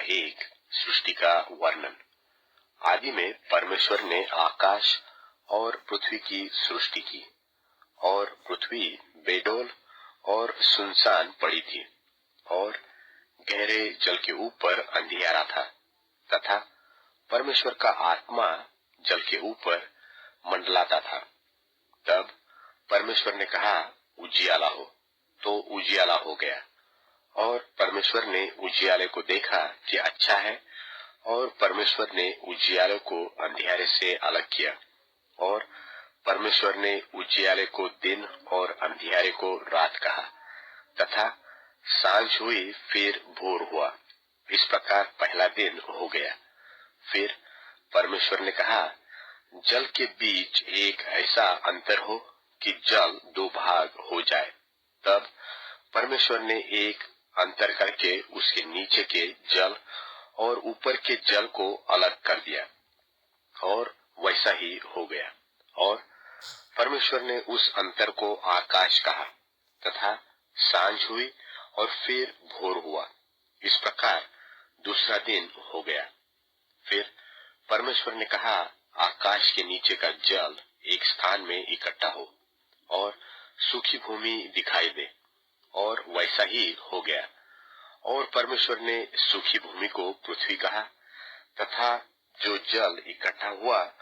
एक सृष्टि का वर्णन। आदि में परमेश्वर ने आकाश और पृथ्वी की सृष्टि की, और पृथ्वी बेडौल और सुनसान पड़ी थी, और गहरे जल के ऊपर अंधियारा था, तथा परमेश्वर का आत्मा जल के ऊपर मंडलाता था। तब परमेश्वर ने कहा, उजियाला हो, तो उजियाला हो गया। और परमेश्वर ने उजियाले को देखा कि अच्छा है, और परमेश्वर ने उजियाले को अंधियारे से अलग किया, और परमेश्वर ने उजियाले को दिन और अंधियारे को रात कहा, तथा सांझ हुई फिर भोर हुआ। इस प्रकार पहला दिन हो गया। फिर परमेश्वर ने कहा, जल के बीच एक ऐसा अंतर हो कि जल दो भाग हो जाए। तब परमेश्वर ने एक अंतर करके उसके नीचे के जल और ऊपर के जल को अलग कर दिया, और वैसा ही हो गया। और परमेश्वर ने उस अंतर को आकाश कहा, तथा सांझ हुई और फिर भोर हुआ। इस प्रकार दूसरा दिन हो गया। फिर परमेश्वर ने कहा, आकाश के नीचे का जल एक स्थान में इकट्ठा हो, और सूखी भूमि दिखाई दे, और वैसा ही हो गया। और परमेश्वर ने सूखी भूमि को पृथ्वी कहा, तथा जो जल इकट्ठा हुआ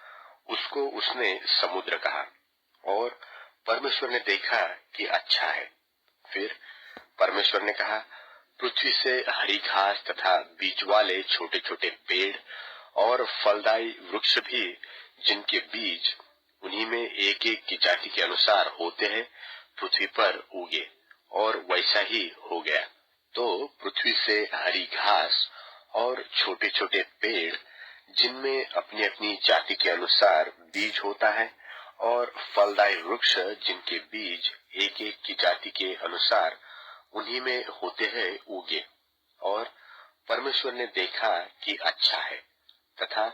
उसको उसने समुद्र कहा। और परमेश्वर ने देखा कि अच्छा है। फिर परमेश्वर ने कहा, पृथ्वी से हरी घास तथा बीज वाले छोटे छोटे पेड़ और फलदायी वृक्ष भी, जिनके बीज उन्हीं में एक एक की जाति के अनुसार होते हैं, पृथ्वी पर उगे, और वैसा ही हो गया। तो पृथ्वी से हरी घास और छोटे छोटे पेड़, जिनमें अपनी अपनी जाति के अनुसार बीज होता है, और फलदायी वृक्ष, जिनके बीज एक एक की जाति के अनुसार उन्हीं में होते हैं, उगे। और परमेश्वर ने देखा कि अच्छा है, तथा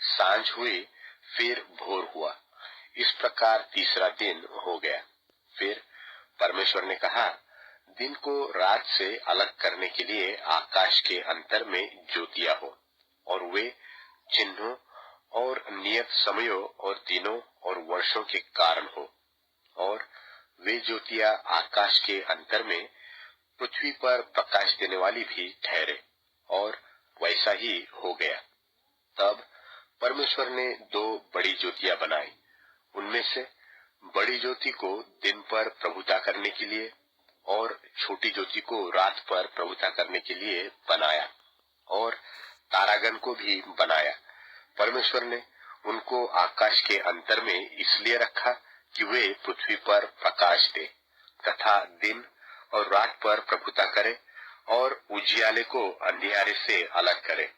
सांझ हुई फिर भोर हुआ। इस प्रकार तीसरा दिन हो गया। फिर परमेश्वर ने कहा, दिन को रात से अलग करने के लिए आकाश के अंतर में ज्योतियां हो, और वे चिन्हों और नियत समयों और दिनों और वर्षों के कारण हो। और वे ज्योतियां आकाश के अंतर में पृथ्वी पर प्रकाश देने वाली भी ठहरे, और वैसा ही हो गया। तब परमेश्वर ने दो बड़ी ज्योतियां बनाई। उनमें से बड़ी ज्योति को दिन पर प्रभुता करने के लिए, और छोटी ज्योति को रात पर प्रभुता करने के लिए बनाया, और तारागण को भी बनाया। परमेश्वर ने उनको आकाश के अंतर में इसलिए रखा कि वे पृथ्वी पर प्रकाश दे, तथा दिन और रात पर प्रभुता करे, और उजियाले को अंधियारे से अलग करे।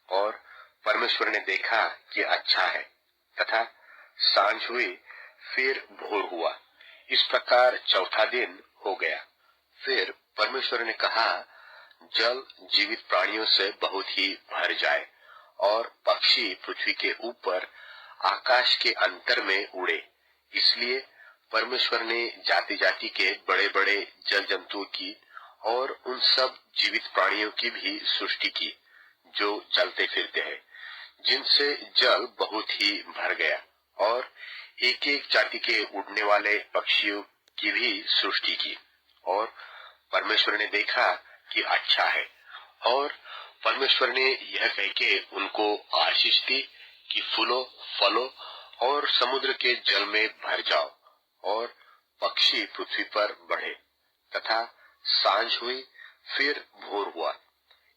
और परमेश्वर ने देखा कि अच्छा है, तथा सांझ हुई फिर भोर हुआ। इस प्रकार चौथा दिन हो गया। फिर परमेश्वर ने कहा, जल जीवित प्राणियों से बहुत ही भर जाए, और पक्षी पृथ्वी के ऊपर आकाश के अंतर में उड़े। इसलिए परमेश्वर ने जाति जाति के बड़े बड़े जल जंतुओं की और उन सब जीवित प्राणियों की भी सृष्टि की, जो चलते फिरते हैं, जिनसे जल बहुत ही भर गया। और एक एक जाति के उड़ने वाले पक्षियों की भी सृष्टि की। और परमेश्वर ने देखा कि अच्छा है। और परमेश्वर ने यह कह के उनको आशीष दी कि फूलो, फलो और समुद्र के जल में भर जाओ, और पक्षी पृथ्वी पर बढ़े। तथा सांझ हुई फिर भोर हुआ।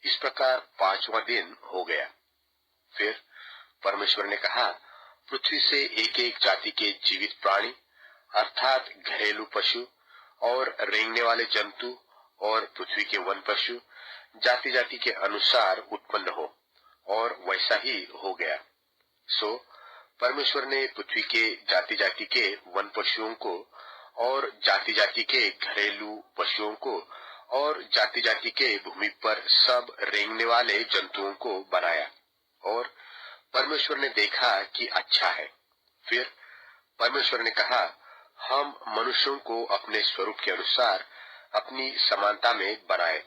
इस प्रकार पांचवां दिन हो गया। फिर परमेश्वर ने कहा, पृथ्वी से एक एक जाति के जीवित प्राणी, अर्थात घरेलू पशु और रेंगने वाले जंतु और पृथ्वी के वन पशु, जाति जाति के अनुसार उत्पन्न हो। और वैसा ही हो गया। सो परमेश्वर ने पृथ्वी के जाति जाति के वन पशुओं को, और जाति जाति के घरेलू पशुओं को, और जाति जाति के भूमि पर सब रेंगने वाले जंतुओं को बनाया। और परमेश्वर ने देखा कि अच्छा है। फिर परमेश्वर ने कहा, हम मनुष्यों को अपने स्वरूप के अनुसार अपनी समानता में बनाए,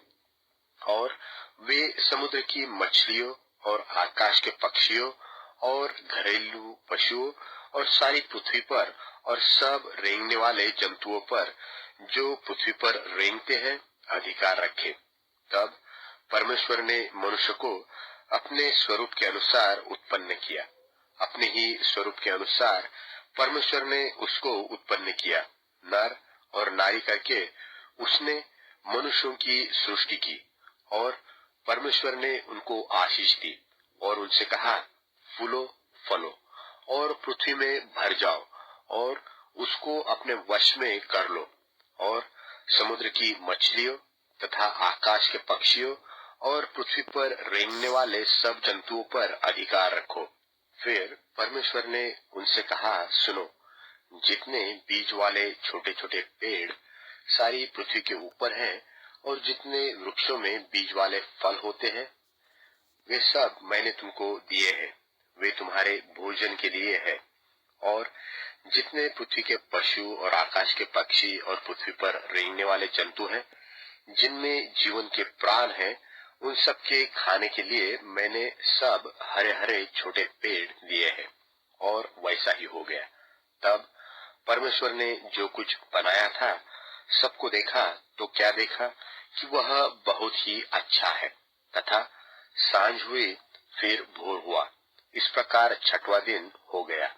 और वे समुद्र की मछलियों और आकाश के पक्षियों और घरेलू पशुओं और सारी पृथ्वी पर और सब रेंगने वाले जंतुओं पर जो पृथ्वी पर रेंगते हैं अधिकार रखे। तब परमेश्वर ने मनुष्य को अपने स्वरूप के अनुसार उत्पन्न किया, अपने ही स्वरूप के अनुसार परमेश्वर ने उसको उत्पन्न किया, नर और नारी करके उसने मनुष्यों की सृष्टि की। और परमेश्वर ने उनको आशीष दी और उनसे कहा, फूलो फलो और पृथ्वी में भर जाओ और उसको अपने वश में कर लो और समुद्र की मछलियों तथा आकाश के पक्षियों और पृथ्वी पर रेंगने वाले सब जंतुओं पर अधिकार रखो। फिर परमेश्वर ने उनसे कहा, सुनो, जितने बीज वाले छोटे छोटे पेड़ सारी पृथ्वी के ऊपर हैं और जितने वृक्षों में बीज वाले फल होते हैं, वे सब मैंने तुमको दिए हैं, वे तुम्हारे भोजन के लिए है। और जितने पृथ्वी के पशु और आकाश के पक्षी और पृथ्वी पर रेंगने वाले जंतु हैं, जिनमें जीवन के प्राण हैं, उन सब के खाने के लिए मैंने सब हरे हरे छोटे पेड़ दिए हैं। और वैसा ही हो गया। तब परमेश्वर ने जो कुछ बनाया था सबको देखा तो क्या देखा कि वह बहुत ही अच्छा है। तथा सांझ हुई, फिर भोर हुआ, इस प्रकार छठवां दिन हो गया।